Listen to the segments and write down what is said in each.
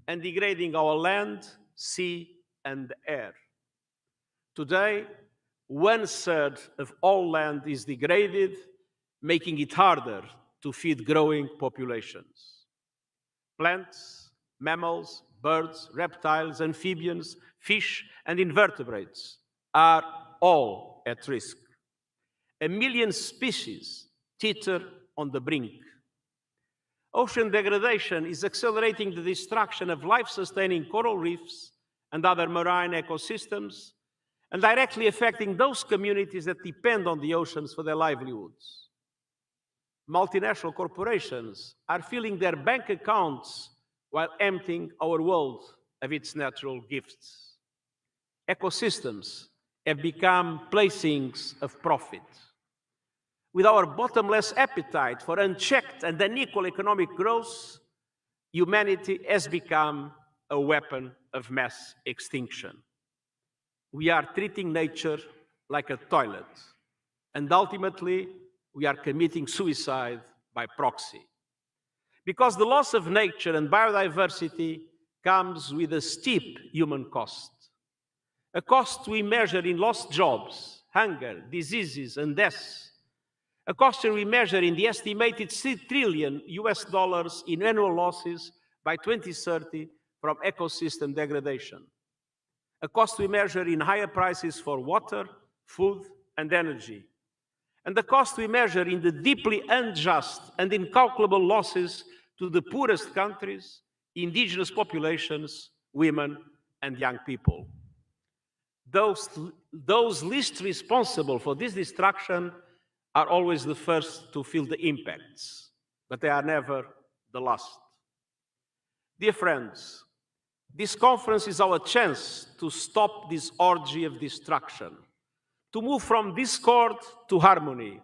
and degrading our land, sea, and air. Today, one-third of all land is degraded, making it harder to feed growing populations. Plants, mammals, birds, reptiles, amphibians, fish, and invertebrates are all at risk. A million species teeter on the brink. Ocean degradation is accelerating the destruction of life-sustaining coral reefs and other marine ecosystems, and directly affecting those communities that depend on the oceans for their livelihoods. Multinational corporations are filling their bank accounts while emptying our world of its natural gifts. Ecosystems have become playthings of profit. With our bottomless appetite for unchecked and unequal economic growth, humanity has become a weapon of mass extinction. We are treating nature like a toilet, and ultimately, we are committing suicide by proxy. Because the loss of nature and biodiversity comes with a steep human cost. A cost we measure in lost jobs, hunger, diseases, and deaths. A cost we measure in the estimated $3 trillion in annual losses by 2030 from ecosystem degradation. A cost we measure in higher prices for water, food, and energy. And the cost we measure in the deeply unjust and incalculable losses to the poorest countries, indigenous populations, women, and young people. Those least responsible for this destruction are always the first to feel the impacts, but they are never the last. Dear friends, this conference is our chance to stop this orgy of destruction, to move from discord to harmony,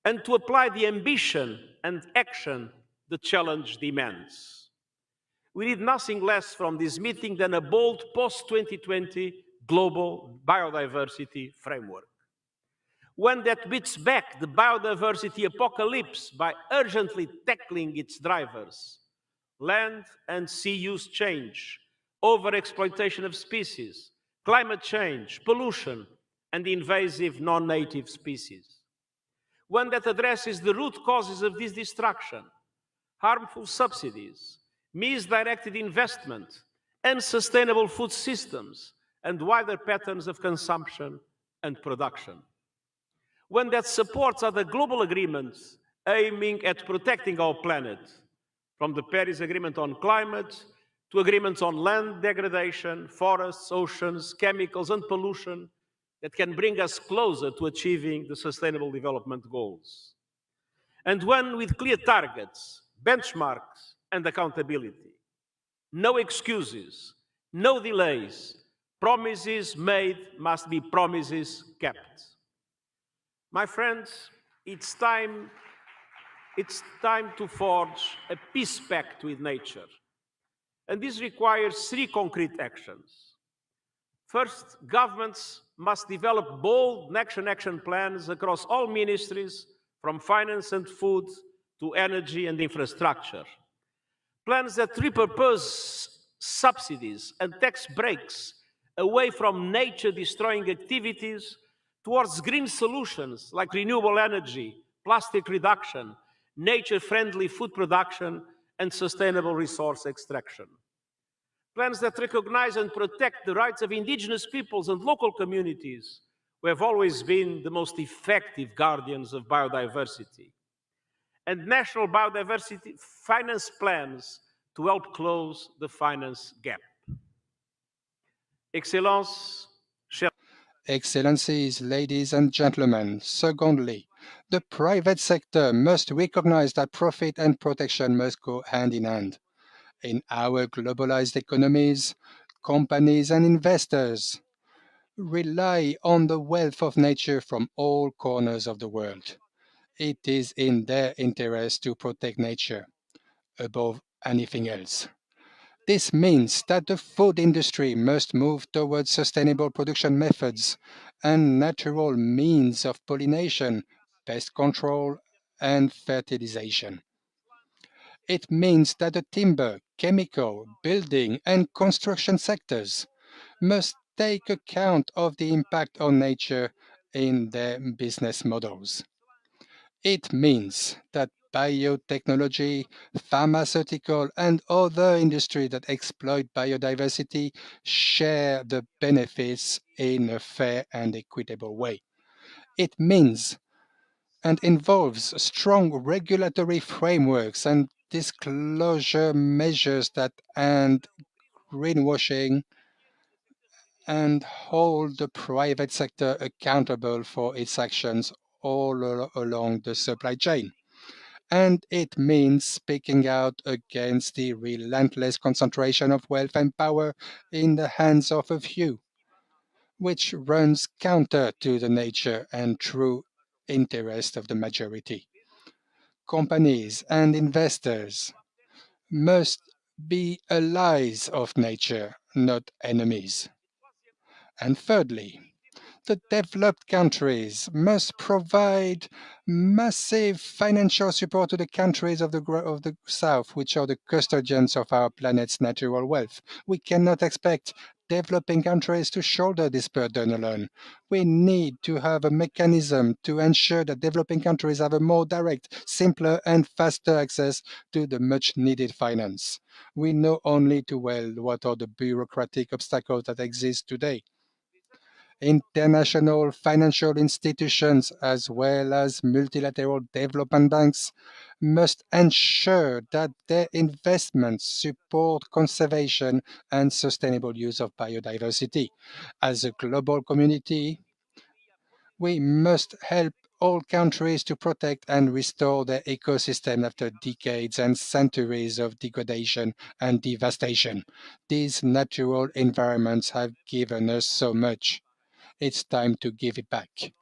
and to apply the ambition and action the challenge demands. We need nothing less from this meeting than a bold post-2020 global biodiversity framework. One that beats back the biodiversity apocalypse by urgently tackling its drivers: land and sea use change, overexploitation of species, climate change, pollution, and invasive non-native species. One that addresses the root causes of this destruction: harmful subsidies, misdirected investment, unsustainable food systems, and wider patterns of consumption and production. One that supports other global agreements aiming at protecting our planet, from the Paris Agreement on climate to agreements on land degradation, forests, oceans, chemicals, and pollution that can bring us closer to achieving the Sustainable Development Goals. And one with clear targets, benchmarks, and accountability. No excuses, no delays. Promises made must be promises kept. My friends, it's time to forge a peace pact with nature. And this requires three concrete actions. First, governments must develop bold action plans across all ministries, from finance and food to energy and infrastructure. Plans that repurpose subsidies and tax breaks away from nature-destroying activities towards green solutions like renewable energy, plastic reduction, nature-friendly food production, and sustainable resource extraction. Plans that recognize and protect the rights of indigenous peoples and local communities, who have always been the most effective guardians of biodiversity. And national biodiversity finance plans to help close the finance gap. Excellence, Excellencies, ladies and gentlemen, secondly, the private sector must recognize that profit and protection must go hand in hand. In our globalized economies, companies and investors rely on the wealth of nature from all corners of the world. It is in their interest to protect nature above anything else. This means that the food industry must move towards sustainable production methods and natural means of pollination, pest control, and fertilization. It means that the timber, chemical, building, and construction sectors must take account of the impact on nature in their business models. It means that biotechnology, pharmaceutical, and other industries that exploit biodiversity share the benefits in a fair and equitable way. It means and involves strong regulatory frameworks and disclosure measures that end greenwashing and hold the private sector accountable for its actions along the supply chain. And it means speaking out against the relentless concentration of wealth and power in the hands of a few, which runs counter to the nature and true interest of the majority. Companies and investors must be allies of nature, not enemies. And thirdly, the developed countries must provide massive financial support to the countries of of the South, which are the custodians of our planet's natural wealth. We cannot expect developing countries to shoulder this burden alone. We need to have a mechanism to ensure that developing countries have a more direct, simpler, and faster access to the much needed finance. We know only too well what are the bureaucratic obstacles that exist today. International financial institutions, as well as multilateral development banks, must ensure that their investments support conservation and sustainable use of biodiversity. As a global community, we must help all countries to protect and restore their ecosystem after decades and centuries of degradation and devastation. These natural environments have given us so much. It's time to give it back.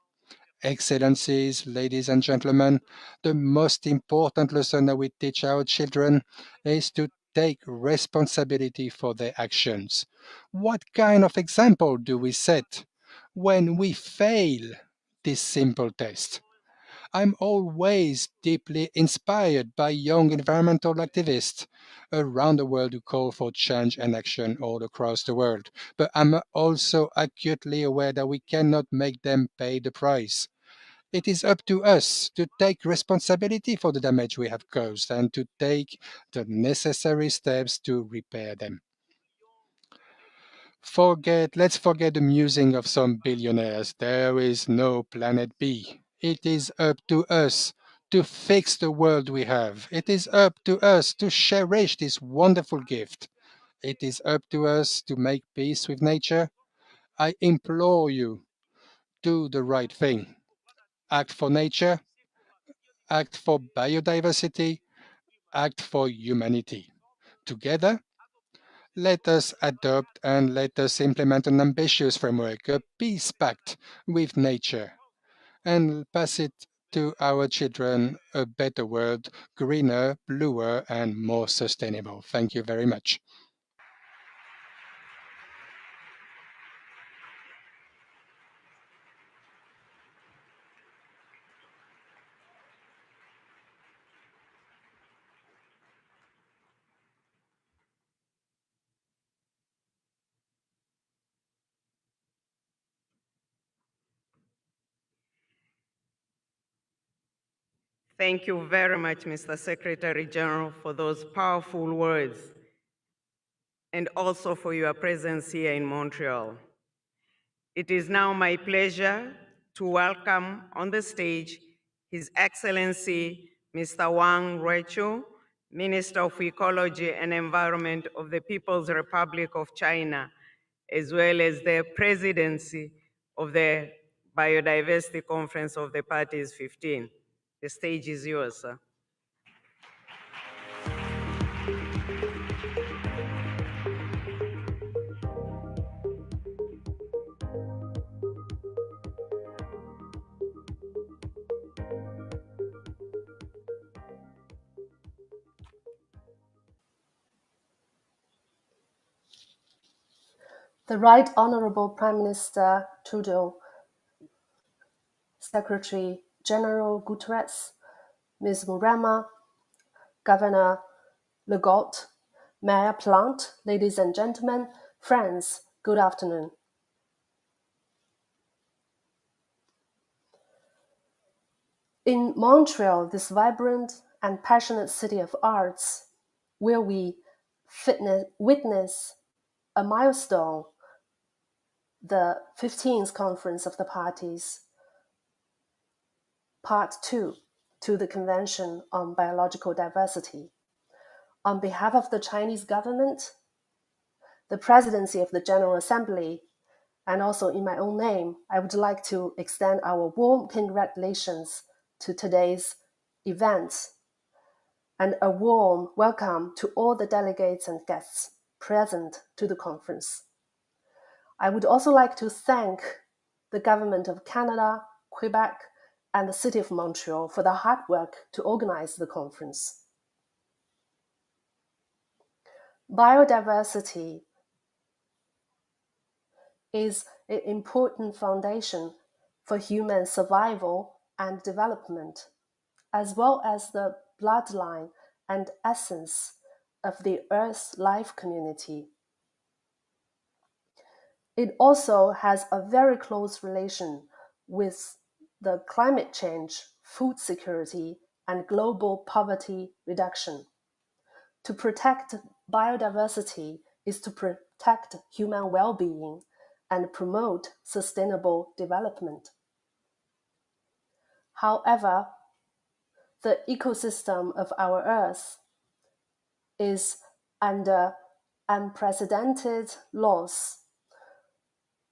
Excellencies, ladies and gentlemen, the most important lesson that we teach our children is to take responsibility for their actions. What kind of example do we set when we fail this simple test? I'm always deeply inspired by young environmental activists around the world who call for change and action all across the world. But I'm also acutely aware that we cannot make them pay the price. It is up to us to take responsibility for the damage we have caused and to take the necessary steps to repair them. Let's forget the musing of some billionaires. There is no planet B. It is up to us to fix the world we have. It is up to us to cherish this wonderful gift. It is up to us to make peace with nature. I implore you, do the right thing. Act for nature, act for biodiversity, act for humanity. Together, let us adopt and let us implement an ambitious framework, a peace pact with nature, and pass it to our children a better world, greener, bluer, and more sustainable. Thank you very much. Thank you very much, Mr. Secretary General, for those powerful words and also for your presence here in Montreal. It is now my pleasure to welcome on the stage His Excellency Mr. Wang Ruichu, Minister of Ecology and Environment of the People's Republic of China, as well as the presidency of the Biodiversity Conference of the Parties 15. The stage is yours, sir. The Right Honorable Prime Minister Trudeau, Secretary General Guterres, Ms. Murama, Governor Legault, Mayor Plante, ladies and gentlemen, friends, good afternoon. In Montreal, this vibrant and passionate city of arts, where we witness a milestone, the 15th Conference of the Parties, Part 2, to the Convention on Biological Diversity. On behalf of the Chinese government, the Presidency of the General Assembly, and also in my own name, I would like to extend our warm congratulations to today's event and a warm welcome to all the delegates and guests present to the conference. I would also like to thank the Government of Canada, Quebec, and the City of Montreal for the hard work to organize the conference. Biodiversity is an important foundation for human survival and development, as well as the bloodline and essence of the Earth's life community. It also has a very close relation with the climate change, food security, and global poverty reduction. To protect biodiversity is to protect human well-being and promote sustainable development. However, the ecosystem of our Earth is under unprecedented loss,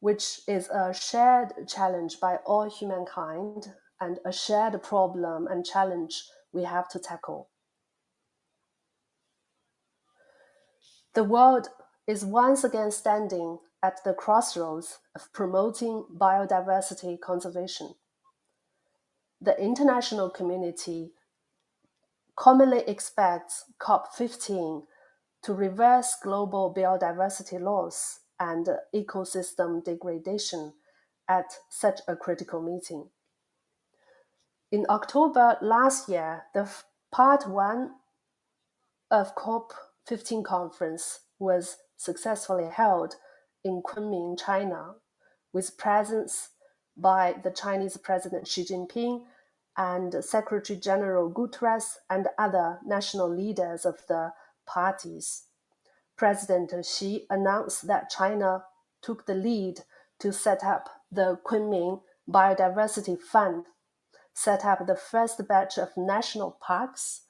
which is a shared challenge by all humankind and a shared problem and challenge we have to tackle. The world is once again standing at the crossroads of promoting biodiversity conservation. The international community commonly expects COP15 to reverse global biodiversity loss and ecosystem degradation at such a critical meeting. In October last year, the part 1 of COP15 conference was successfully held in Kunming, China, with presence by the Chinese President Xi Jinping and Secretary General Guterres and other national leaders of the parties. President Xi announced that China took the lead to set up the Kunming Biodiversity Fund, set up the first batch of national parks,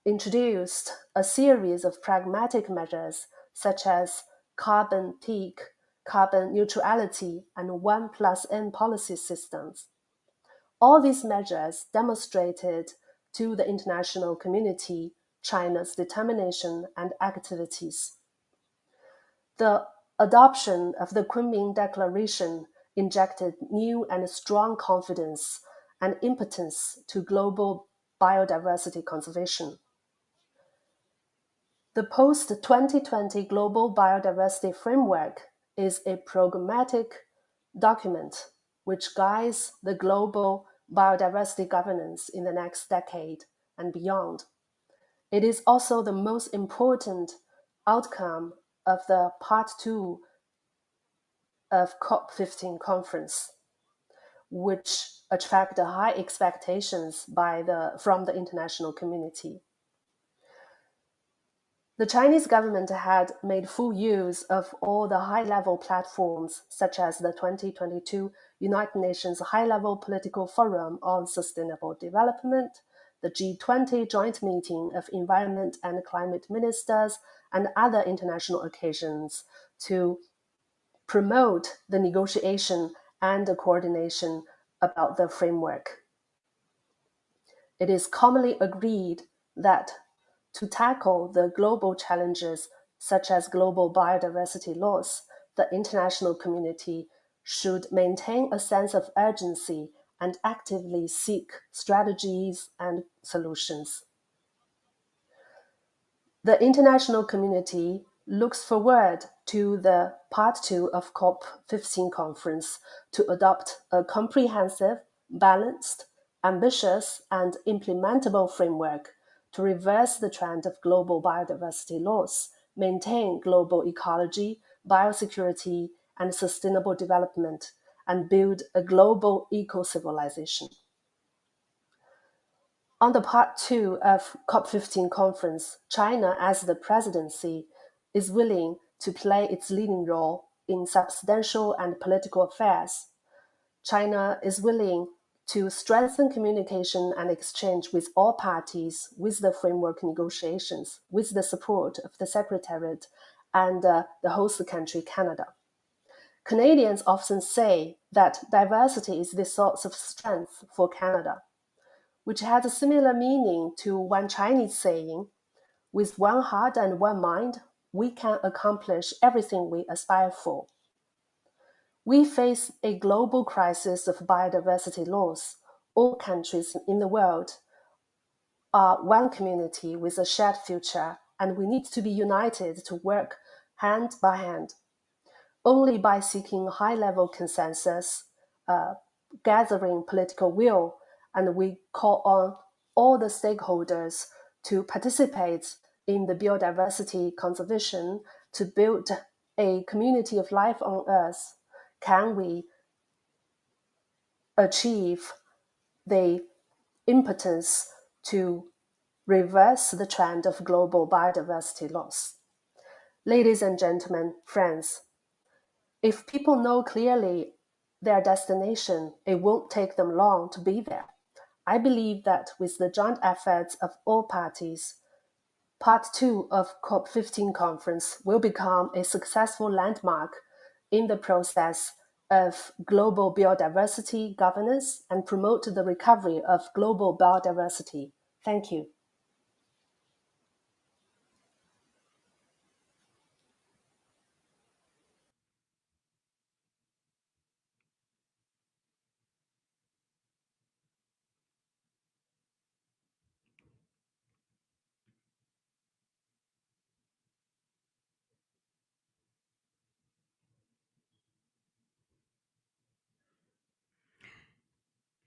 introduced a series of pragmatic measures such as carbon peak, carbon neutrality, and 1+N policy systems. All these measures demonstrated to the international community China's determination and activities. The adoption of the Kunming Declaration injected new and strong confidence and impotence to global biodiversity conservation. The post-2020 Global Biodiversity Framework is a programmatic document which guides the global biodiversity governance in the next decade and beyond. It is also the most important outcome of the Part 2 of COP15 conference, which attracted high expectations from the international community. The Chinese government had made full use of all the high-level platforms, such as the 2022 United Nations High-Level Political Forum on Sustainable Development, the G20 Joint Meeting of Environment and Climate Ministers, and other international occasions to promote the negotiation and the coordination about the framework. It is commonly agreed that to tackle the global challenges such as global biodiversity loss, the international community should maintain a sense of urgency and actively seek strategies and solutions. The international community looks forward to the Part 2 of COP15 conference to adopt a comprehensive, balanced, ambitious, and implementable framework to reverse the trend of global biodiversity loss, maintain global ecology, biosecurity, and sustainable development, and build a global eco-civilization. On the part two of COP15 conference, China as the presidency is willing to play its leading role in substantial and political affairs. China is willing to strengthen communication and exchange with all parties with the framework negotiations, with the support of the Secretariat and the host country, Canada. Canadians often say that diversity is the source of strength for Canada, which has a similar meaning to one Chinese saying, with one heart and one mind, we can accomplish everything we aspire for. We face a global crisis of biodiversity loss. All countries in the world are one community with a shared future, and we need to be united to work hand by hand. Only by seeking high-level consensus, gathering political will, and we call on all the stakeholders to participate in the biodiversity conservation to build a community of life on Earth, can we achieve the impotence to reverse the trend of global biodiversity loss. Ladies and gentlemen, friends, if people know clearly their destination, it won't take them long to be there. I believe that with the joint efforts of all parties, Part 2 of COP15 conference will become a successful landmark in the process of global biodiversity governance and promote the recovery of global biodiversity. Thank you.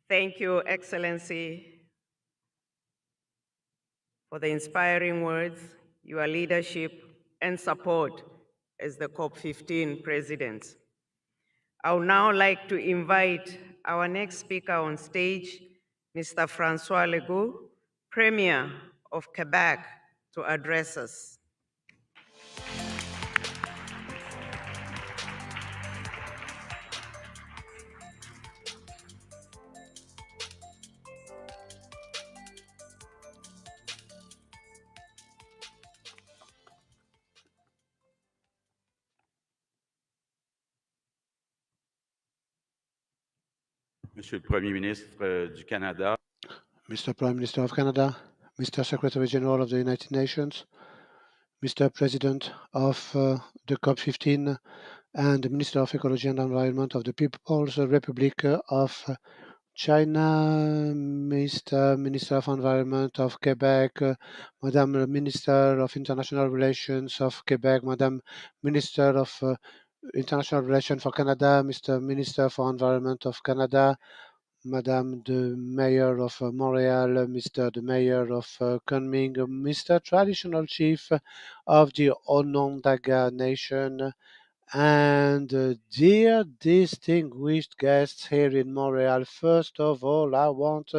Thank you, Excellency, for the inspiring words, your leadership, and support as the COP15 president. I would now like to invite our next speaker on stage, Mr. Francois Legault, Premier of Quebec, to address us. Monsieur le Premier ministre du Canada, Mr. Prime Minister of Canada, Mr. Secretary General of the United Nations, Mr. President of the COP15, and the Minister of Ecology and Environment of the People's Republic of China, Mr. Minister of Environment of Quebec, Madam Minister of International Relations of Quebec, Madam Minister of International Relations for Canada, Mr. Minister for Environment of Canada, Madame the Mayor of Montreal, Mr. the Mayor of Kunming, Mr. Traditional Chief of the Onondaga Nation, and dear distinguished guests here in Montreal. First of all, I want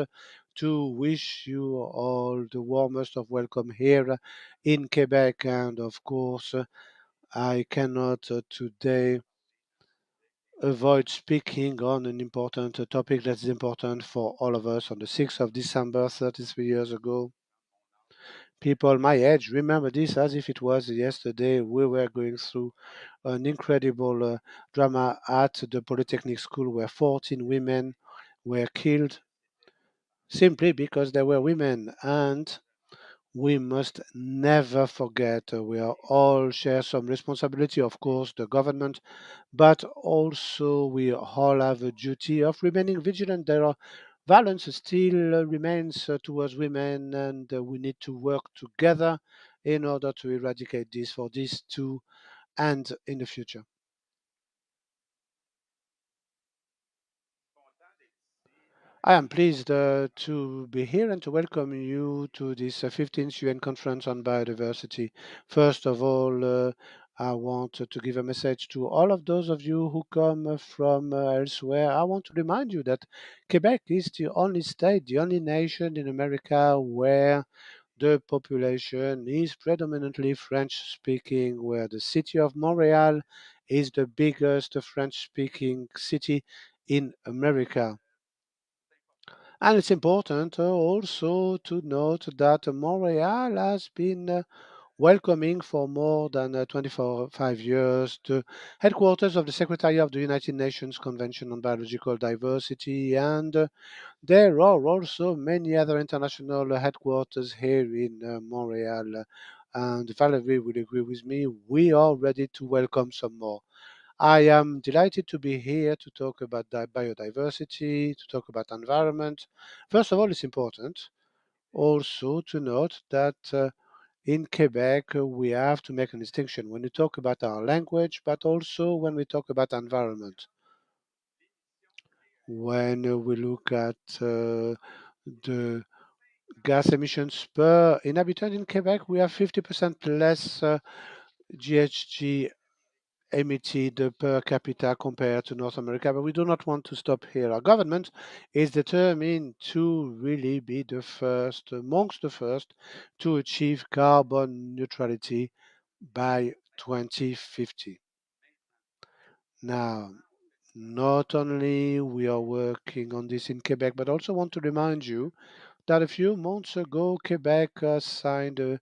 to wish you all the warmest of welcome here in Quebec, and of course, I cannot today avoid speaking on an important topic that's important for all of us. On the 6th of December, 33 years ago, people my age remember this as if it was yesterday. We were going through an incredible drama at the Polytechnic School where 14 women were killed simply because they were women. And we must never forget we are all share some responsibility, of course, the government, but also we all have a duty of remaining vigilant. There are violence still remains towards women, and we need to work together in order to eradicate this for these two and in the future. I am pleased to be here and to welcome you to this 15th UN Conference on Biodiversity. First of all, I want to give a message to all of those of you who come from elsewhere. I want to remind you that Quebec is the only state, the only nation in America where the population is predominantly French speaking, where the city of Montreal is the biggest French speaking city in America. And it's important also to note that Montreal has been welcoming for more than 25 years the headquarters of the Secretary of the United Nations Convention on Biological Diversity, and there are also many other international headquarters here in Montreal. And Valerie will agree with me, we are ready to welcome some more. I am delighted to be here to talk about biodiversity, to talk about environment. First of all, it's important also to note that in Quebec, we have to make a distinction when we talk about our language, but also when we talk about environment. When we look at the gas emissions per inhabitant in Quebec, we have 50% less GHG emitted per capita compared to North America, but we do not want to stop here. Our government is determined to really be the first, amongst the first, to achieve carbon neutrality by 2050. Now, not only we are working on this in Quebec, but also want to remind you that a few months ago, Quebec signed a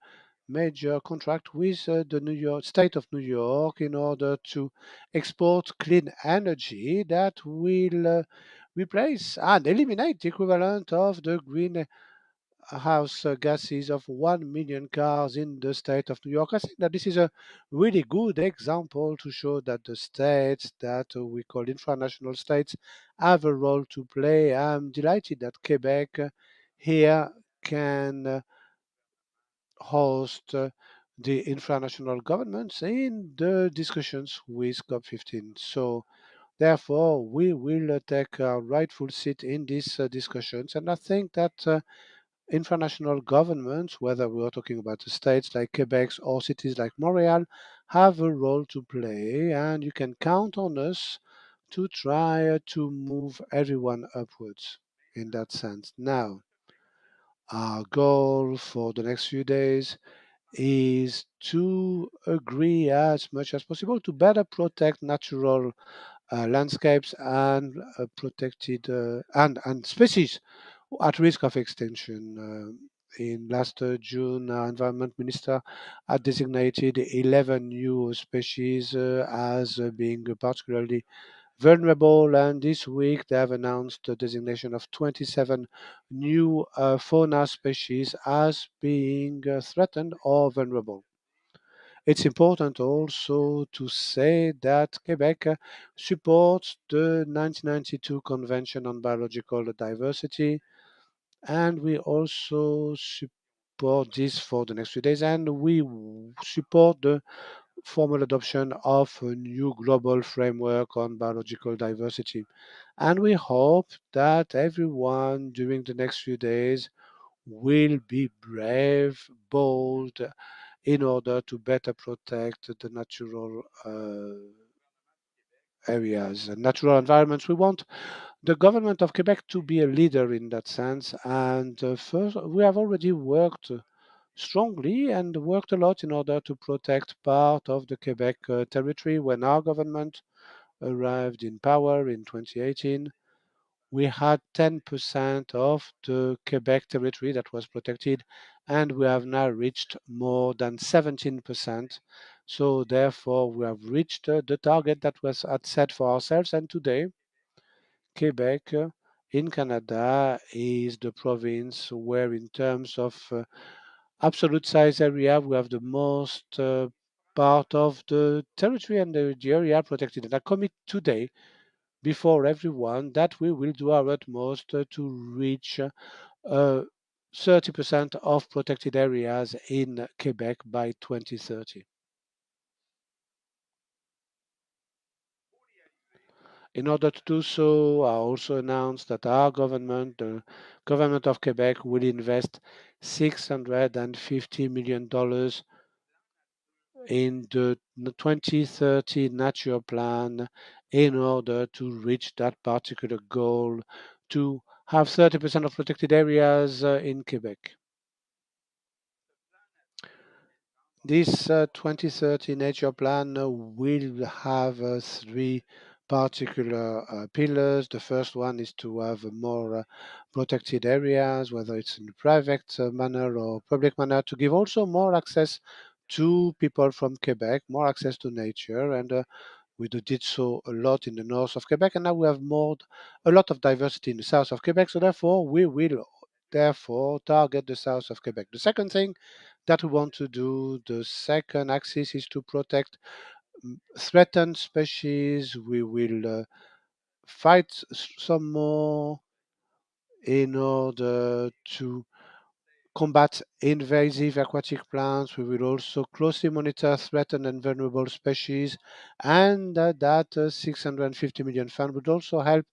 major contract with the New York state of New York in order to export clean energy that will replace and eliminate the equivalent of the greenhouse gases of 1 million cars in the state of New York. I think that this is a really good example to show that the states that we call infranational states have a role to play. I'm delighted that Quebec here can host the infranational governments in the discussions with COP15. So therefore, we will take a rightful seat in these discussions. And I think that infranational governments, whether we are talking about the states like Quebec or cities like Montreal, have a role to play. And you can count on us to try to move everyone upwards in that sense. Now, our goal for the next few days is to agree as much as possible to better protect natural landscapes and protected and species at risk of extinction. In last June, our environment minister had designated 11 new species as being particularly vulnerable, and this week they have announced the designation of 27 new fauna species as being threatened or vulnerable. It's important also to say that Quebec supports the 1992 Convention on Biological Diversity, and we also support this for the next few days, and we support the formal adoption of a new global framework on biological diversity. And we hope that everyone during the next few days will be brave, bold, in order to better protect the natural areas and natural environments. We want the government of Quebec to be a leader in that sense. And first, we have already worked strongly and worked a lot in order to protect part of the Quebec territory. When our government arrived in power in 2018, we had 10% of the Quebec territory that was protected, and we have now reached more than 17%. So therefore, we have reached the target that was set for ourselves. And today, Quebec in Canada is the province where, in terms of absolute size area, we have the most part of the territory and the area protected. And I commit today before everyone that we will do our utmost to reach 30% of protected areas in Quebec by 2030. In order to do so, I also announced that our government, the government of Quebec, will invest $650 million in the 2030 Nature Plan in order to reach that particular goal to have 30% of protected areas in Quebec. This 2030 Nature Plan will have three particular pillars. The first one is to have more protected areas, whether it's in private manner or public manner, to give also more access to people from Quebec, more access to nature, and we did so a lot in the north of Quebec, and now we have a lot of diversity in the south of Quebec. So therefore, we will therefore target the south of Quebec. The second thing that we want to do, the second axis, is to protect threatened species. We will fight some more in order to combat invasive aquatic plants. We will also closely monitor threatened and vulnerable species, and that 650 million fund would also help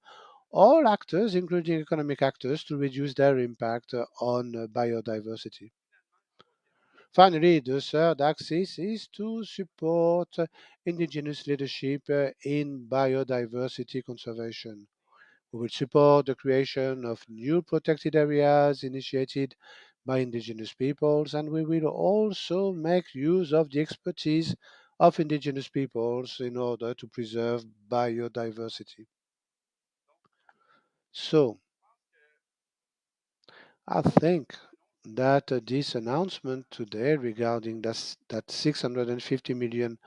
all actors, including economic actors, to reduce their impact on biodiversity. Finally, the third axis is to support indigenous leadership in biodiversity conservation. We will support the creation of new protected areas initiated by indigenous peoples, and we will also make use of the expertise of indigenous peoples in order to preserve biodiversity. So, I think that this announcement today regarding that $650 million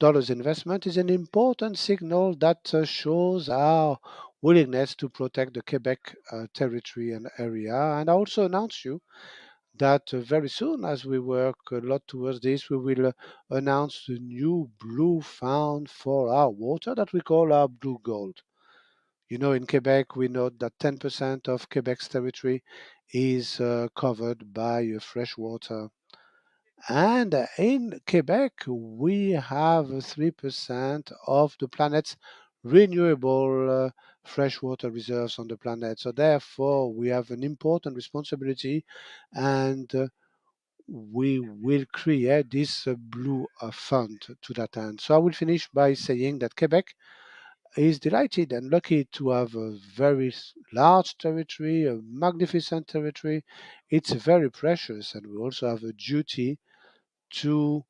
investment is an important signal that shows our willingness to protect the Quebec territory and area. And I also announce you that very soon, as we work a lot towards this, we will announce the new blue fund for our water that we call our blue gold. You know, in Quebec, we know that 10% of Quebec's territory is covered by fresh water. And in Quebec, we have 3% of the planet's renewable freshwater reserves on the planet. So, therefore, we have an important responsibility, and we will create this blue fund to that end. So, I will finish by saying that Quebec is delighted and lucky to have a very large territory, a magnificent territory. It's very precious, and we also have a duty to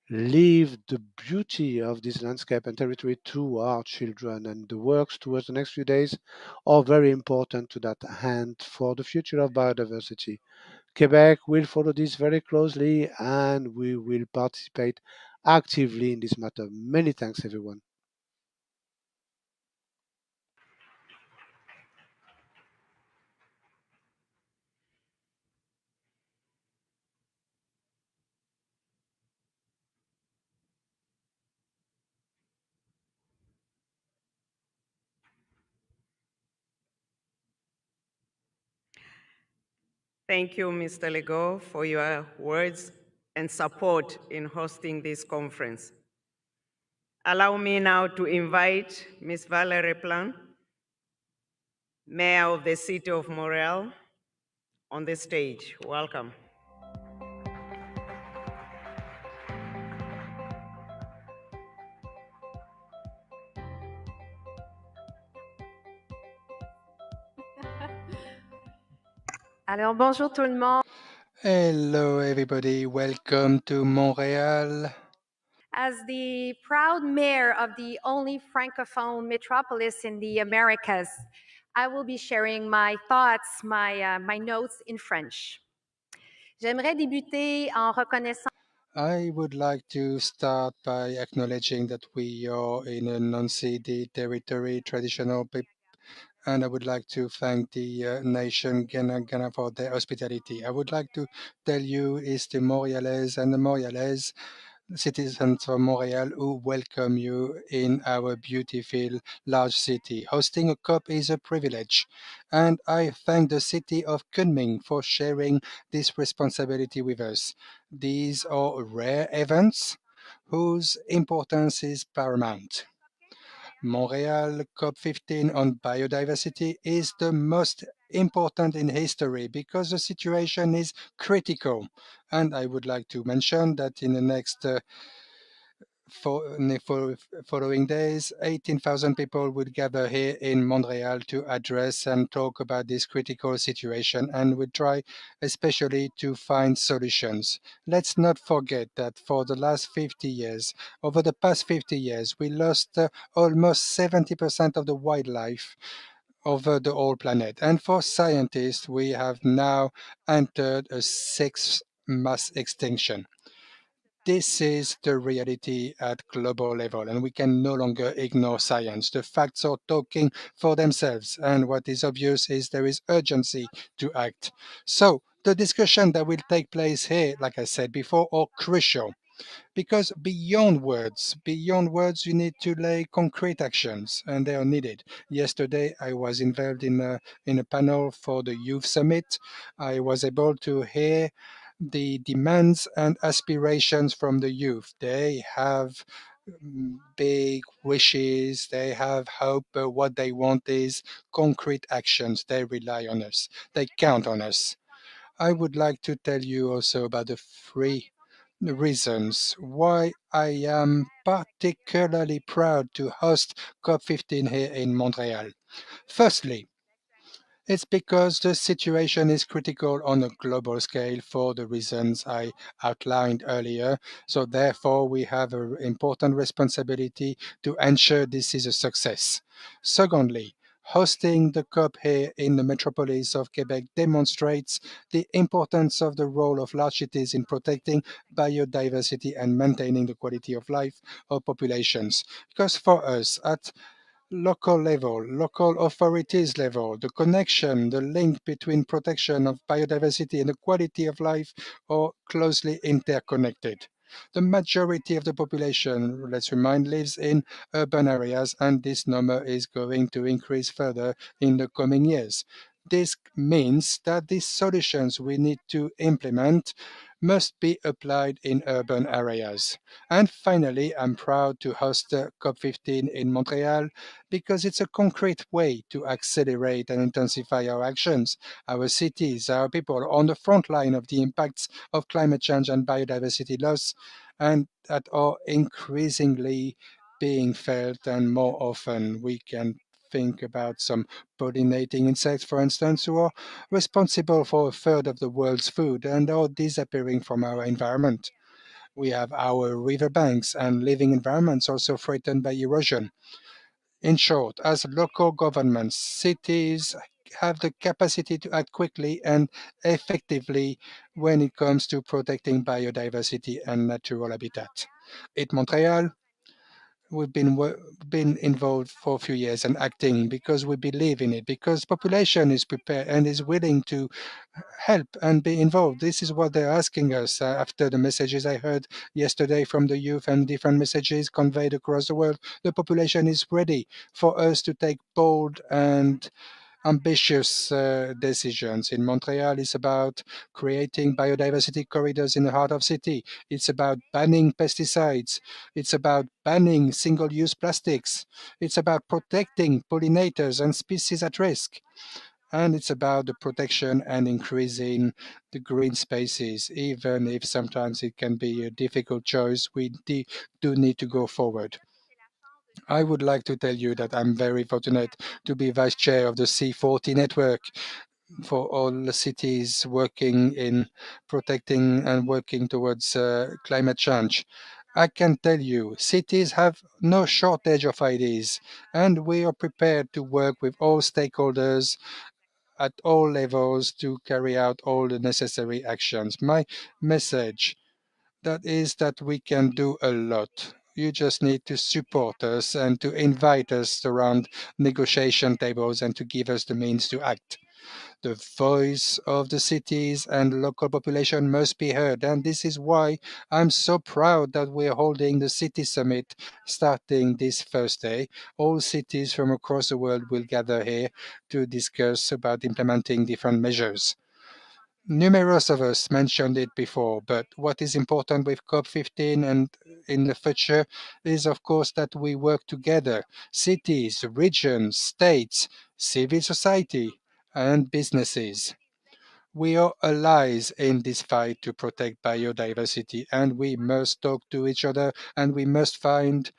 leave the beauty of this landscape and territory to our children. And the works towards the next few days are very important to that hand for the future of biodiversity. Quebec will follow this very closely, and we will participate actively in this matter. Many thanks, everyone. Thank you, Mr. Legault, for your words and support in hosting this conference. Allow me now to invite Ms. Valerie Plante, Mayor of the City of Montreal, on the stage. Welcome. Alors, bonjour tout le monde. Hello, everybody. Welcome to Montreal. As the proud mayor of the only francophone metropolis in the Americas, I will be sharing my thoughts, my notes in French. J'aimerais débuter en reconnaissant. I would like to start by acknowledging that we are in a non-ceded territory, traditional people, and I would like to thank the nation Ghana for their hospitality. I would like to tell you is the Montrealese and the Montrealese citizens of Montreal who welcome you in our beautiful large city. Hosting a COP is a privilege, and I thank the city of Kunming for sharing this responsibility with us. These are rare events whose importance is paramount. Montreal COP15 on biodiversity is the most important in history because the situation is critical. And I would like to mention that in the next for following days, 18,000 people will gather here in Montreal to address and talk about this critical situation, and will try especially to find solutions. Let's not forget that for the last 50 years, over the past 50 years, we lost almost 70% of the wildlife over the whole planet. And for scientists, we have now entered a sixth mass extinction. This is the reality at global level, and we can no longer ignore science. The facts are talking for themselves, and what is obvious is there is urgency to act. So, the discussion that will take place here, like I said before, are crucial because beyond words, you need to lay concrete actions, and they are needed. Yesterday, I was involved in a panel for the Youth Summit. I was able to hear the demands and aspirations from the youth. They have big wishes, they have hope, but what they want is concrete actions. They rely on us, they count on us. I would like to tell you also about the three reasons why I am particularly proud to host COP15 here in Montreal. Firstly, it's because the situation is critical on a global scale for the reasons I outlined earlier. So therefore, we have an important responsibility to ensure this is a success. Secondly, hosting the COP here in the metropolis of Quebec demonstrates the importance of the role of large cities in protecting biodiversity and maintaining the quality of life of populations. Because for us at local level, local authorities level, the connection, the link between protection of biodiversity and the quality of life are closely interconnected. The majority of the population, let's remind, lives in urban areas, and this number is going to increase further in the coming years. This means that these solutions we need to implement must be applied in urban areas. And finally, I'm proud to host COP15 in Montreal because it's a concrete way to accelerate and intensify our actions. Our cities, our people are on the front line of the impacts of climate change and biodiversity loss, and that are increasingly being felt, and more often we can think about some pollinating insects, for instance, who are responsible for a third of the world's food and are disappearing from our environment. We have our riverbanks and living environments also threatened by erosion. In short, as local governments, cities have the capacity to act quickly and effectively when it comes to protecting biodiversity and natural habitat. At Montreal, we've been involved for a few years and acting because we believe in it, because population is prepared and is willing to help and be involved. This is what they're asking us after the messages I heard yesterday from the youth and different messages conveyed across the world. The population is ready for us to take bold and ambitious decisions. In Montreal, it's about creating biodiversity corridors in the heart of city. It's about banning pesticides. It's about banning single-use plastics. It's about protecting pollinators and species at risk. And it's about the protection and increasing the green spaces, even if sometimes it can be a difficult choice. We do need to go forward. I would like to tell you that I'm very fortunate to be vice chair of the C40 network for all the cities working in protecting and working towards climate change. I can tell you, cities have no shortage of ideas, and we are prepared to work with all stakeholders at all levels to carry out all the necessary actions. My message that is that we can do a lot. You just need to support us and to invite us around negotiation tables and to give us the means to act. The voice of the cities and local population must be heard. And this is why I'm so proud that we're holding the City Summit starting this Thursday. All cities from across the world will gather here to discuss about implementing different measures. Numerous of us mentioned it before, but what is important with COP15 and in the future is, of course, that we work together, cities, regions, states, civil society, and businesses. We are allies in this fight to protect biodiversity, and we must talk to each other, and we must find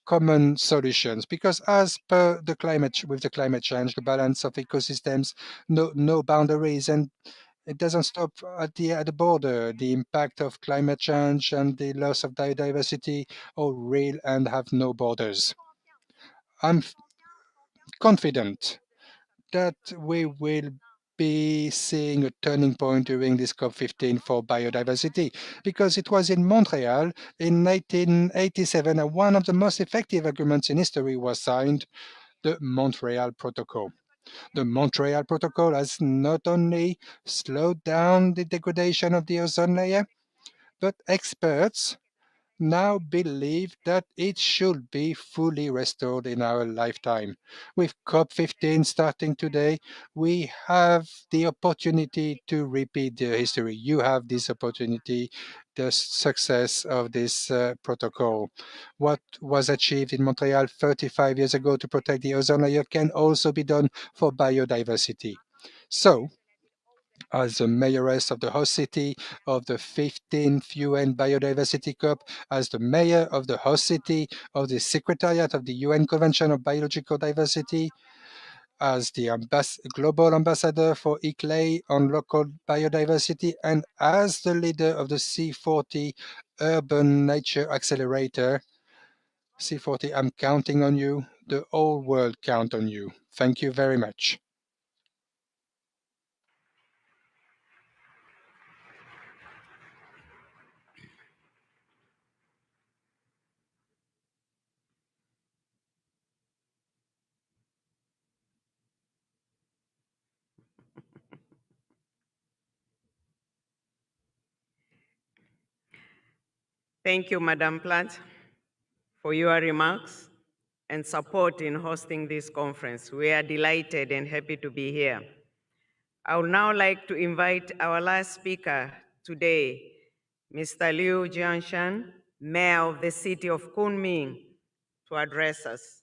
common solutions, because as per the with the climate change, the balance of ecosystems no boundaries, and it doesn't stop at the border. The impact of climate change and the loss of biodiversity are real and have no borders. I'm confident that we will be seeing a turning point during this COP15 for biodiversity, because it was in Montreal in 1987 and one of the most effective agreements in history was signed, the Montreal Protocol. The Montreal Protocol has not only slowed down the degradation of the ozone layer, but experts now believe that it should be fully restored in our lifetime. With COP15 starting today, we have the opportunity to repeat the history. You have this opportunity, the success of this protocol. What was achieved in Montreal 35 years ago to protect the ozone layer can also be done for biodiversity. So, as the mayoress of the host city of the 15th UN Biodiversity COP, as the mayor of the host city of the Secretariat of the UN Convention of Biological Diversity, as the global ambassador for ICLEI on local biodiversity, and as the leader of the C40 Urban Nature Accelerator. C40, I'm counting on you. The whole world count on you. Thank you very much. Thank you, Madam Plant, for your remarks and support in hosting this conference. We are delighted and happy to be here. I would now like to invite our last speaker today, Mr. Liu Jianshan, Mayor of the city of Kunming, to address us.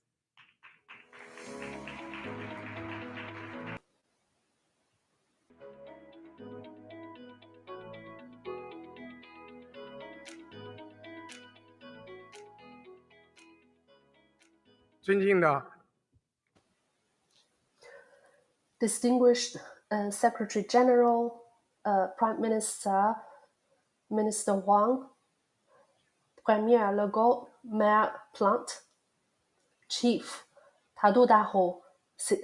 Distinguished Secretary General, Prime Minister, Minister Wang, Premier Legault, Mayor Plant, Chief Tadudaho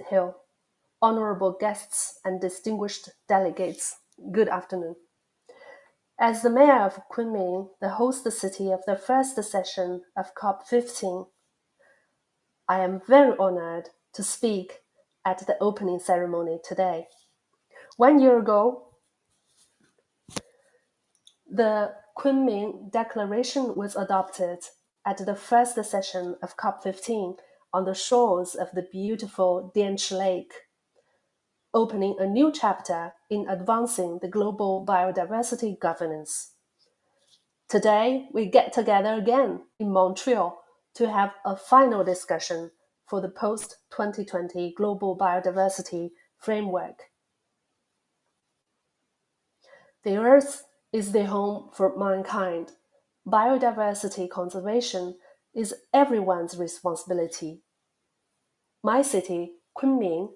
Hill, honorable guests and distinguished delegates, good afternoon. As the mayor of Kunming, the host city of the first session of COP15, I am very honored to speak at the opening ceremony today. 1 year ago, the Kunming Declaration was adopted at the first session of COP15 on the shores of the beautiful Dianchi Lake, opening a new chapter in advancing the global biodiversity governance. Today, we get together again in Montreal to have a final discussion for the post-2020 Global Biodiversity Framework. The Earth is the home for mankind. Biodiversity conservation is everyone's responsibility. My city, Kunming,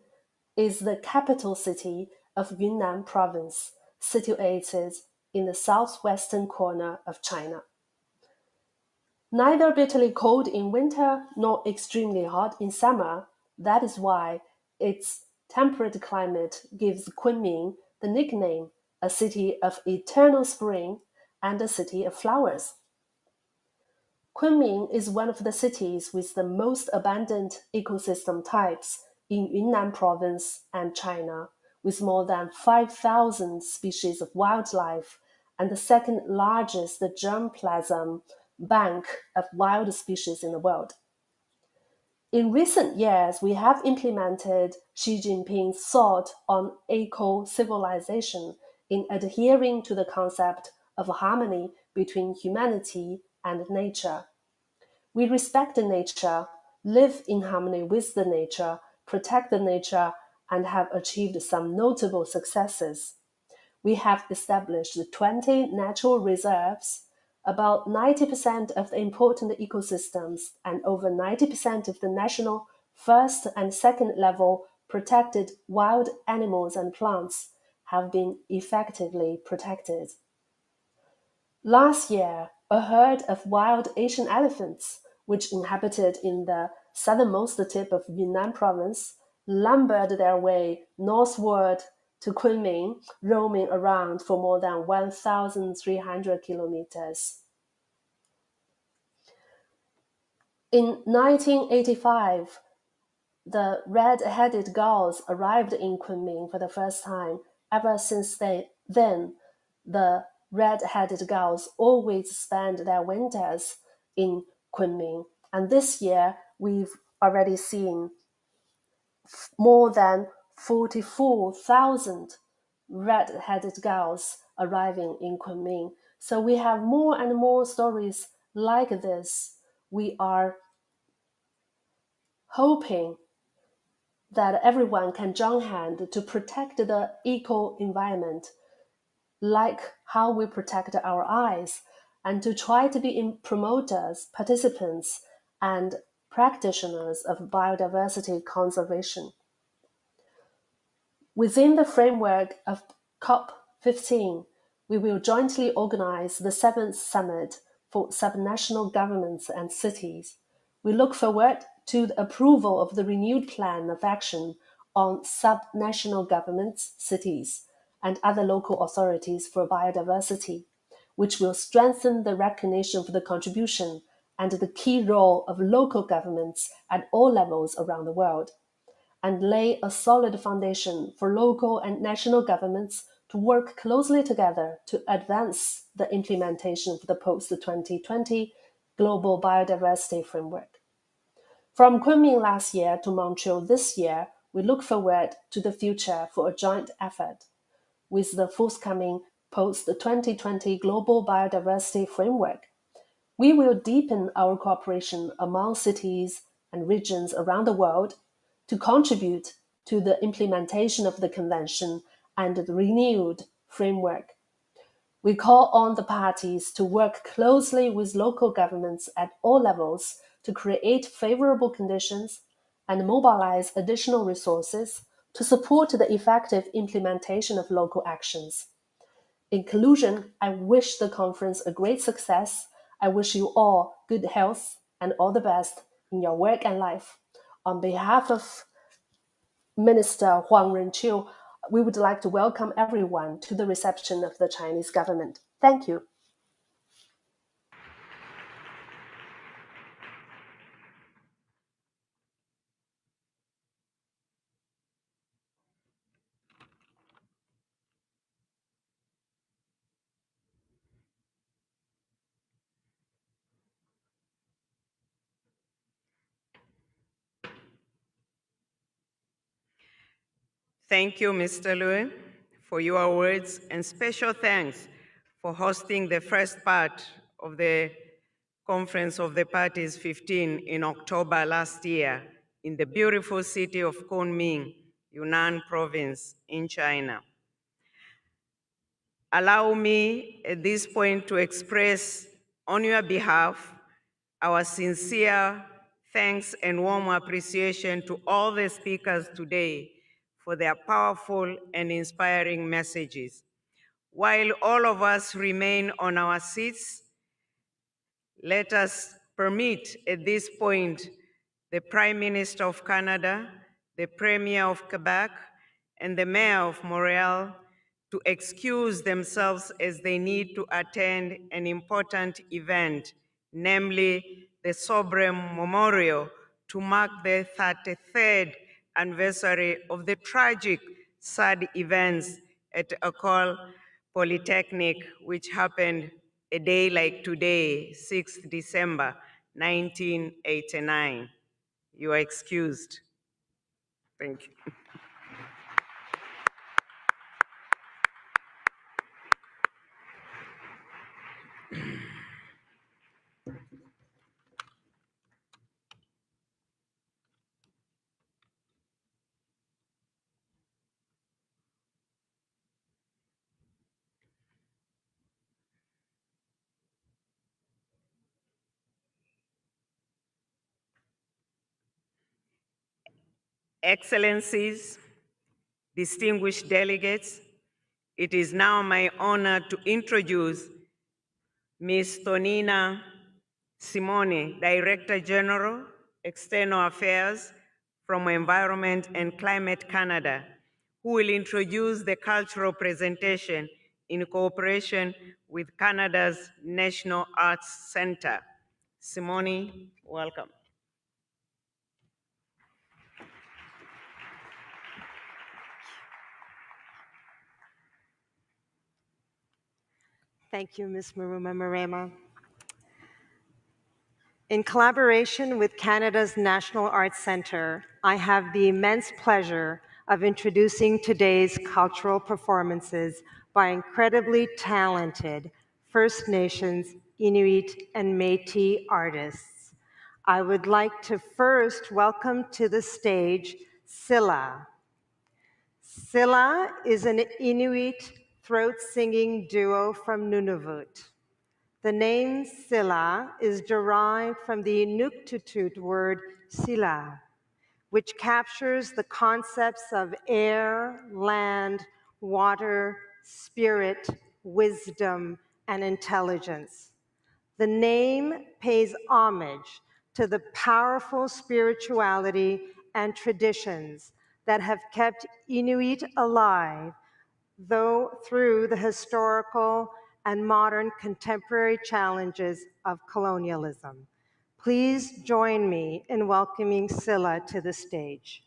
is the capital city of Yunnan province, situated in the southwestern corner of China. Neither bitterly cold in winter nor extremely hot in summer, that is why its temperate climate gives Kunming the nickname a city of eternal spring and a city of flowers. Kunming is one of the cities with the most abundant ecosystem types in Yunnan province and China, with more than 5,000 species of wildlife and the second largest germplasm bank of wild species in the world. In recent years, we have implemented Xi Jinping's thought on eco-civilization in adhering to the concept of harmony between humanity and nature. We respect nature, live in harmony with the nature, protect the nature, and have achieved some notable successes. We have established 20 natural reserves, about 90% of the important ecosystems, and over 90% of the national first and second level protected wild animals and plants have been effectively protected. Last year, a herd of wild Asian elephants, which inhabited in the southernmost tip of Yunnan province, lumbered their way northward to Kunming, roaming around for more than 1,300 kilometers. In 1985, the red-headed gulls arrived in Kunming for the first time. Ever since then, the red-headed gulls always spend their winters in Kunming. And this year, we've already seen more than 44,000 red-headed gulls arriving in Kunming. So we have more and more stories like this. We are hoping that everyone can join hands to protect the eco-environment, like how we protect our eyes, and to try to be promoters, participants, and practitioners of biodiversity conservation. Within the framework of COP15, we will jointly organize the 7th Summit for subnational governments and cities. We look forward to the approval of the renewed plan of action on subnational governments, cities, and other local authorities for biodiversity, which will strengthen the recognition of the contribution and the key role of local governments at all levels around the world, and lay a solid foundation for local and national governments to work closely together to advance the implementation of the post-2020 Global Biodiversity Framework. From Kunming last year to Montreal this year, we look forward to the future for a joint effort. With the forthcoming post-2020 Global Biodiversity Framework, we will deepen our cooperation among cities and regions around the world to contribute to the implementation of the Convention and the renewed framework. We call on the parties to work closely with local governments at all levels to create favorable conditions and mobilize additional resources to support the effective implementation of local actions. In conclusion, I wish the conference a great success. I wish you all good health and all the best in your work and life. On behalf of Minister Huang Renqiu, we would like to welcome everyone to the reception of the Chinese government. Thank you. Thank you, Mr. Lui, for your words, and special thanks for hosting the first part of the Conference of the Parties 15 in October last year in the beautiful city of Kunming, Yunnan province in China. Allow me at this point to express on your behalf our sincere thanks and warm appreciation to all the speakers today for their powerful and inspiring messages. While all of us remain on our seats, let us permit at this point the Prime Minister of Canada, the Premier of Quebec, and the Mayor of Montreal to excuse themselves as they need to attend an important event, namely the Sobrem Memorial, to mark the 33rd anniversary of the tragic, sad events at École Polytechnique, which happened a day like today, 6th December, 1989. You are excused. Thank you. Excellencies, distinguished delegates, it is now my honor to introduce Ms. Tonina Simone, Director General, External Affairs from Environment and Climate Canada, who will introduce the cultural presentation in cooperation with Canada's National Arts Centre. Simone, welcome. Thank you, Ms. Maruma Marema. In collaboration with Canada's National Arts Centre, I have the immense pleasure of introducing today's cultural performances by incredibly talented First Nations, Inuit, and Métis artists. I would like to first welcome to the stage Silla. Silla is an Inuit throat-singing duo from Nunavut. The name Silla is derived from the Inuktitut word sila, which captures the concepts of air, land, water, spirit, wisdom, and intelligence. The name pays homage to the powerful spirituality and traditions that have kept Inuit alive, though through the historical and modern contemporary challenges of colonialism. Please join me in welcoming Silla to the stage.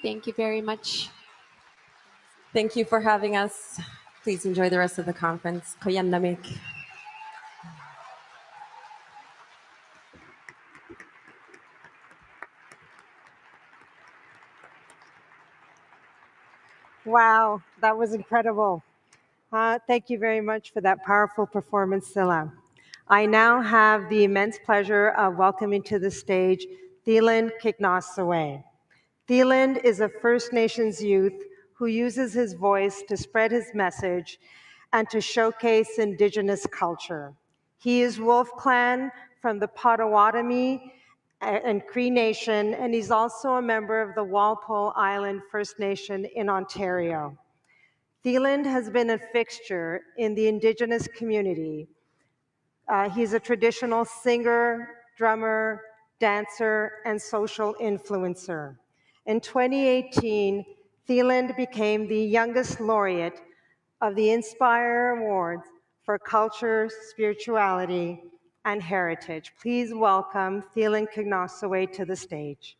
Thank you very much. Thank you for having us. Please enjoy the rest of the conference. Koyandamik. Wow, that was incredible. Thank you very much for that powerful performance, Scylla. I now have the immense pleasure of welcoming to the stage Thielen Kignosaway. Thielen is a First Nations youth who uses his voice to spread his message and to showcase Indigenous culture. He is Wolf Clan from the Potawatomi and Cree Nation, and he's also a member of the Walpole Island First Nation in Ontario. Thielen has been a fixture in the Indigenous community. He's a traditional singer, drummer, dancer, and social influencer. In 2018, Thielen became the youngest laureate of the Inspire Awards for Culture, Spirituality, and Heritage. Please welcome Thielen Kignosaway to the stage.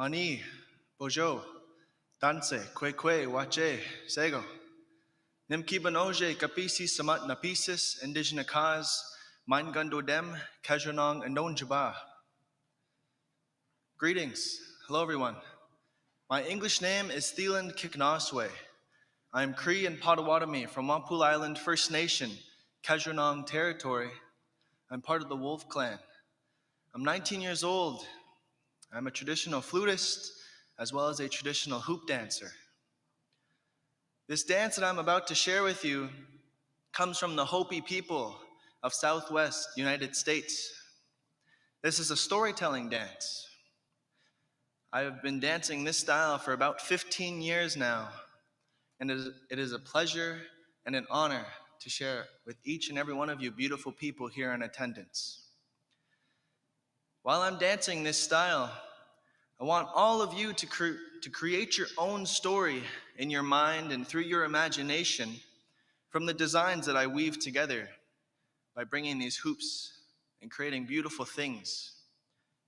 Ani, Bojo, Danse, Kwekwe, Wache, Sego. Nimkibanoje, Kapisi, Samat Napisis, Indigena Kaz, Mein Gundo Dem, Kajanong, and Nonjaba. Greetings. Hello, everyone. My English name is Thieland Kiknoswe. I am Cree and Potawatomi from Wampool Island First Nation, Kajanong Territory. I'm part of the Wolf Clan. I'm 19 years old. I'm a traditional flutist as well as a traditional hoop dancer. This dance that I'm about to share with you comes from the Hopi people of Southwest United States. This is a storytelling dance. I have been dancing this style for about 15 years now, and it is a pleasure and an honor to share with each and every one of you beautiful people here in attendance. While I'm dancing this style, I want all of you to create your own story in your mind and through your imagination from the designs that I weave together by bringing these hoops and creating beautiful things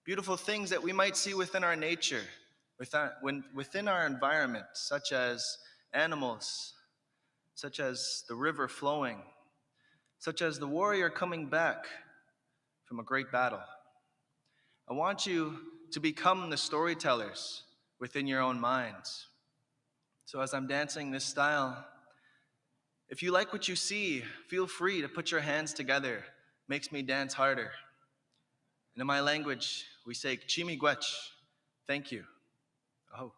that we might see within our nature, within our environment, such as animals, such as the river flowing, such as the warrior coming back from a great battle. I want you to become the storytellers within your own minds. So as I'm dancing this style, if you like what you see, feel free to put your hands together. Makes me dance harder. And in my language, we say chimigwech. Thank you. Oh.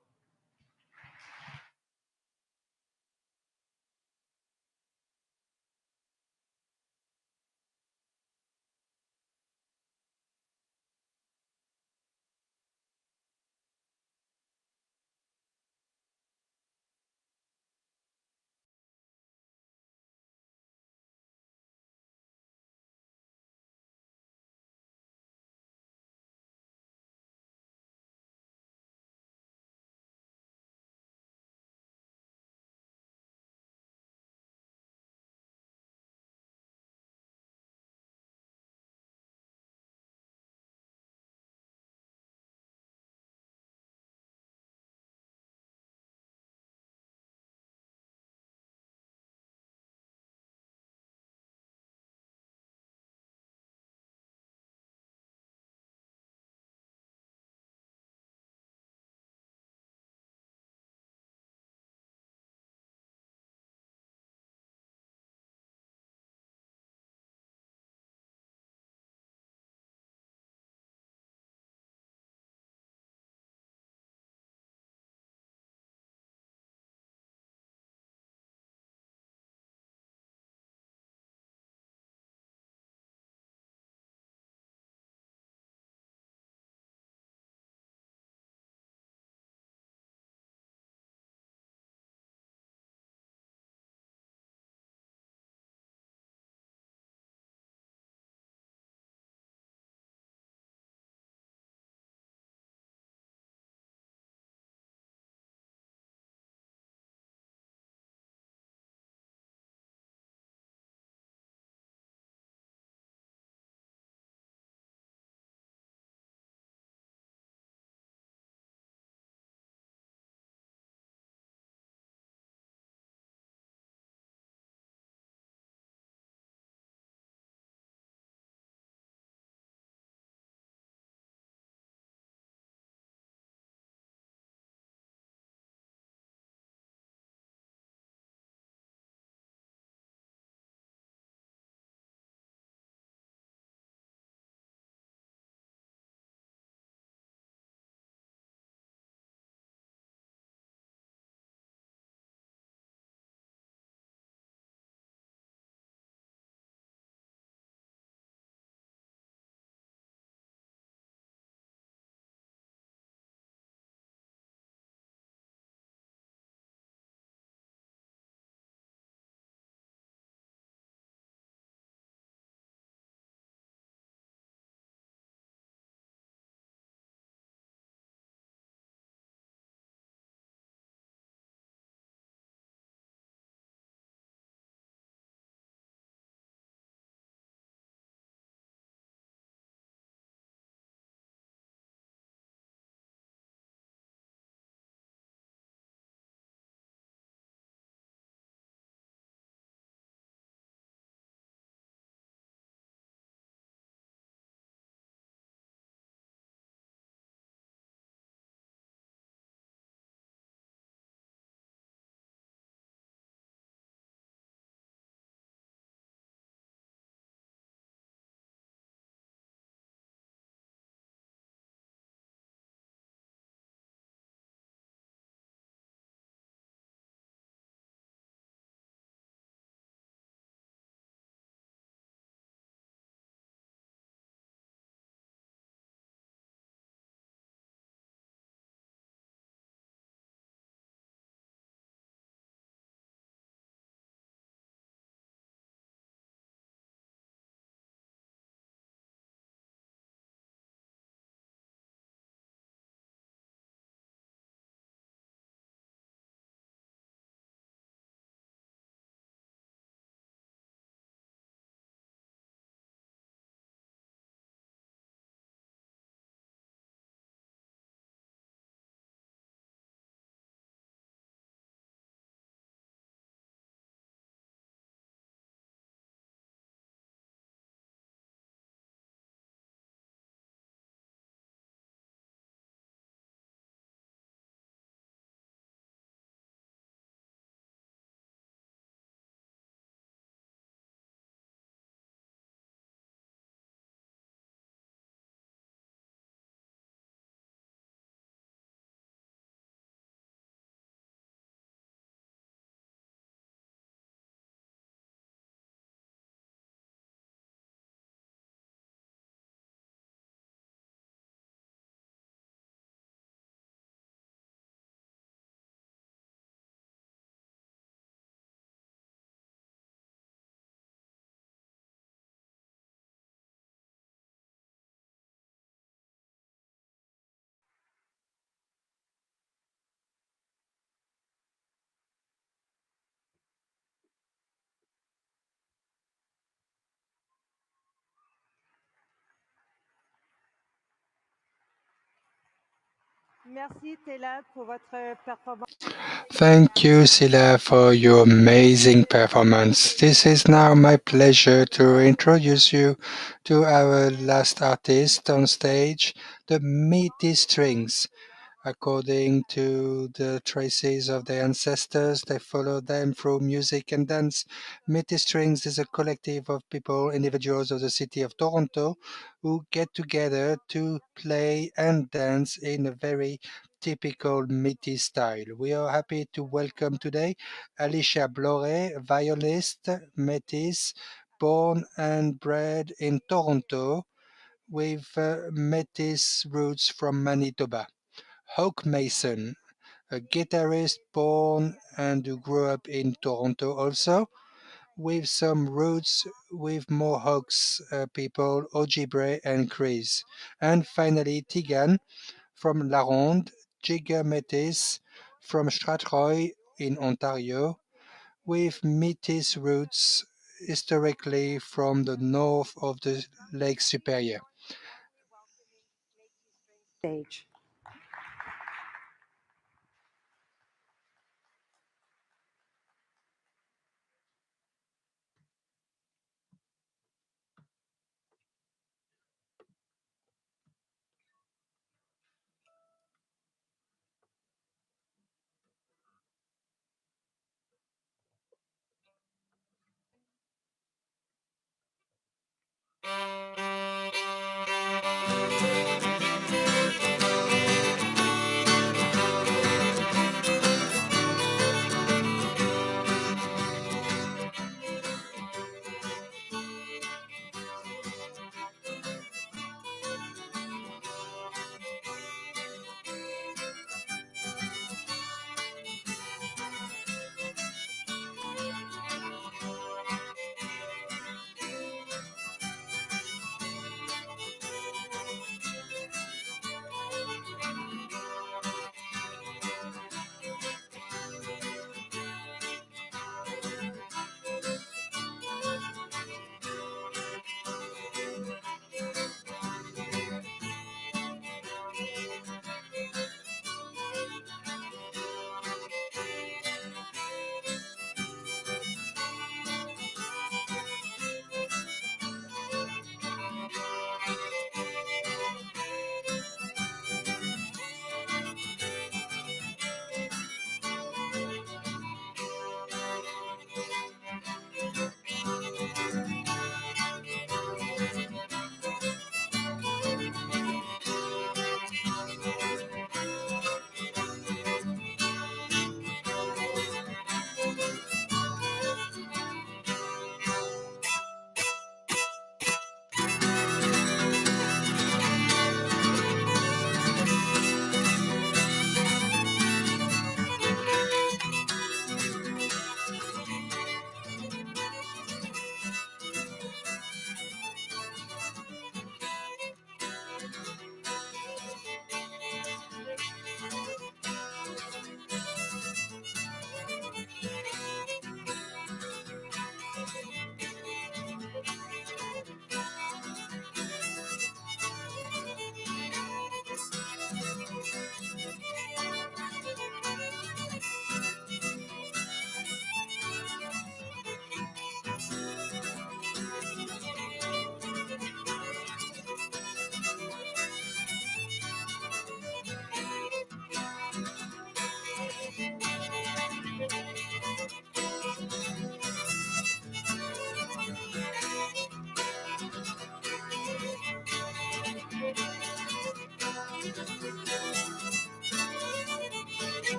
Merci Taylor pour votre performance. Thank you, Sila, for your amazing performance. This is now my pleasure to introduce you to our last artist on stage, the Meaty Strings. According to the traces of their ancestors, they follow them through music and dance. Meaty Strings is a collective of people, individuals of the city of Toronto, who get together to play and dance in a very typical Métis style. We are happy to welcome today Alicia Blore, violist, Métis, born and bred in Toronto, with Métis roots from Manitoba. Hawk Mason, a guitarist born and who grew up in Toronto also, with some roots with Mohawks people, Ojibwe and Crees. And finally, Tigan from La Ronde, Jigger Métis from Strathroy in Ontario, with Métis roots historically from the north of the Lake Superior. Stage.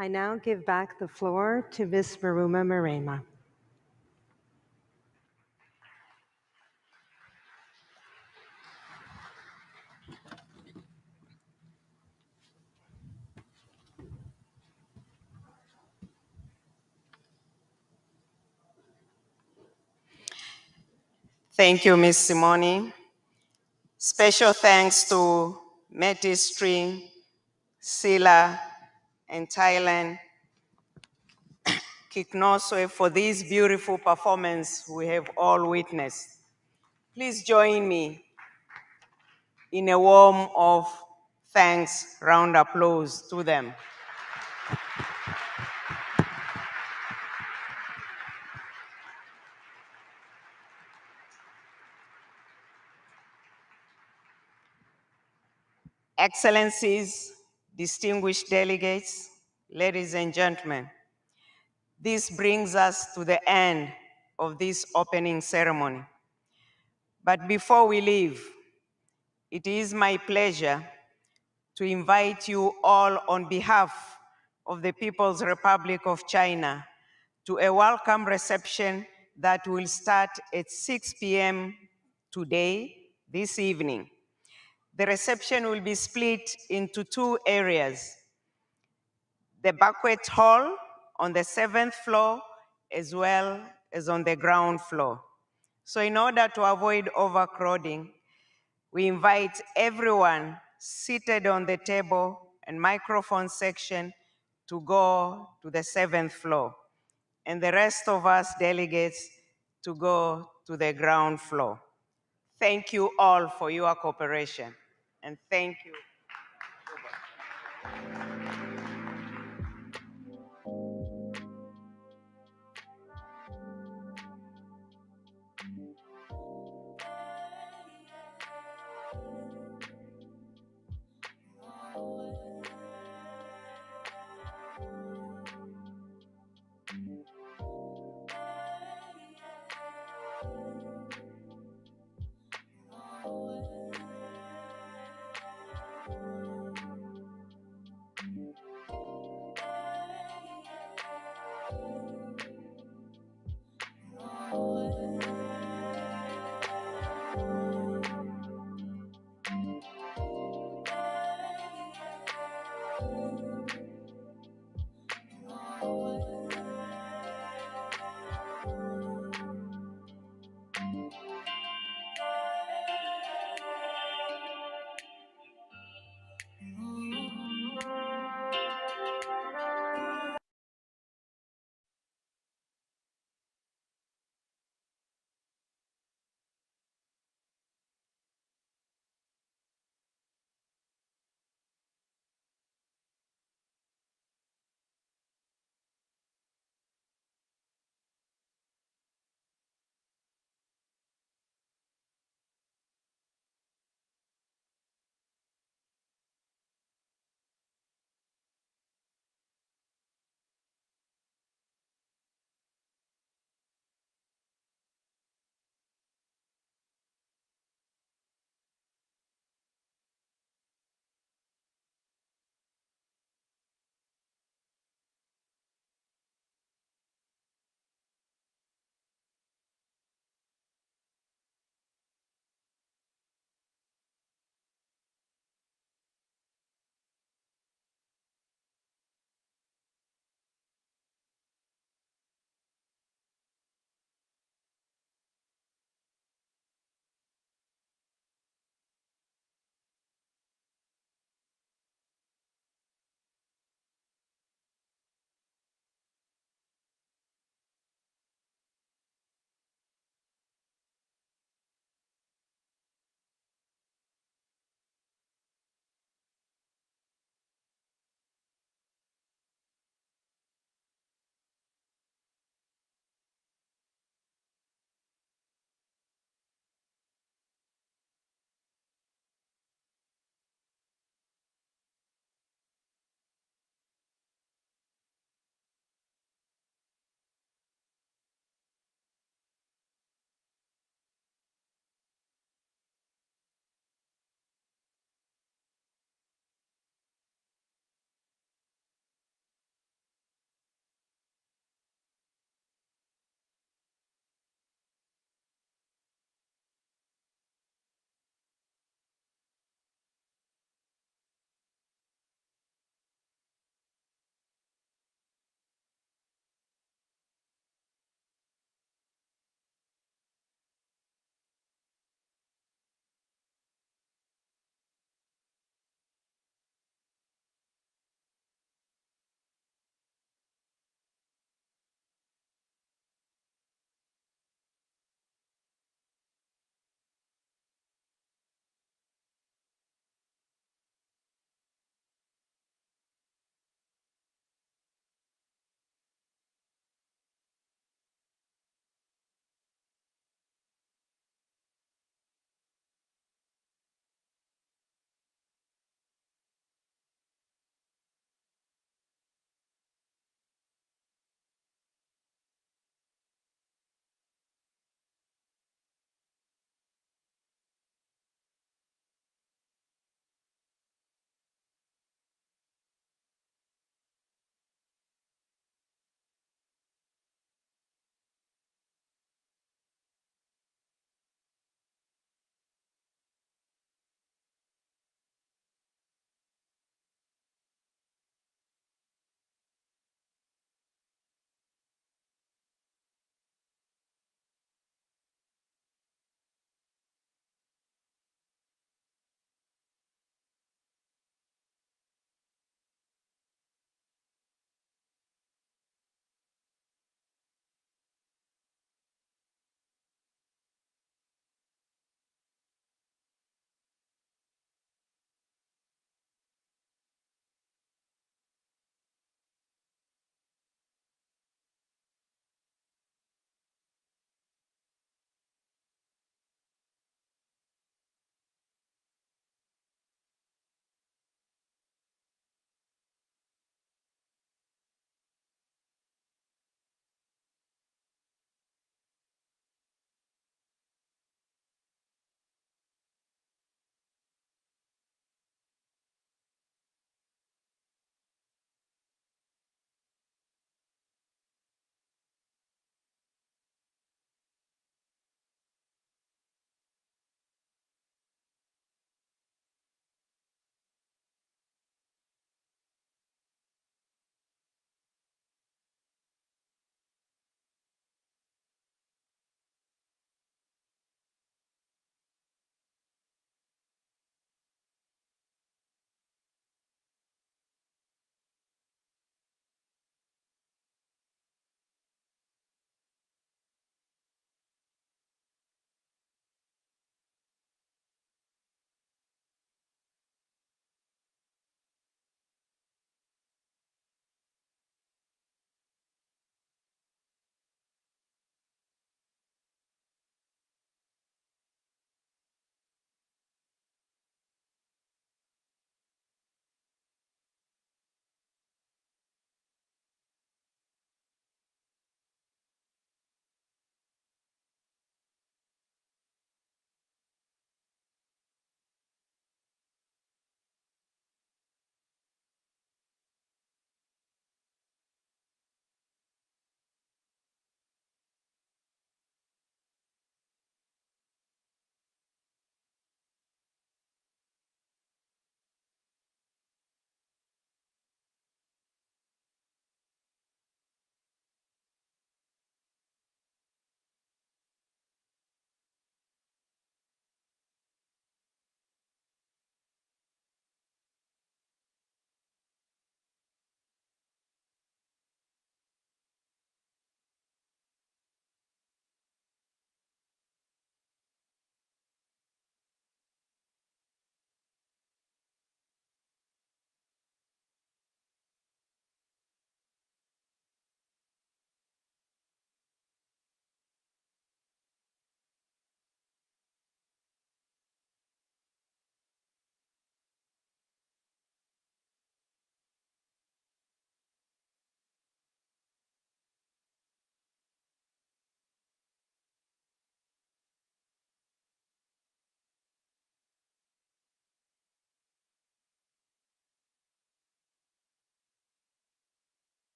I now give back the floor to Ms. Maruma Marema. Thank you, Ms. Simoni. Special thanks to Metis String, Sila, and Thailand, Kiknoswe, for this beautiful performance we have all witnessed. Please join me in a warm of thanks, round applause to them. Excellencies, distinguished delegates, ladies and gentlemen, this brings us to the end of this opening ceremony. But before we leave, it is my pleasure to invite you all on behalf of the People's Republic of China to a welcome reception that will start at 6 p.m. today, this evening. The reception will be split into two areas: the banquet hall on the 7th floor, as well as on the ground floor. So in order to avoid overcrowding, we invite everyone seated on the table and microphone section to go to the 7th floor, and the rest of us delegates to go to the ground floor. Thank you all for your cooperation, and thank you.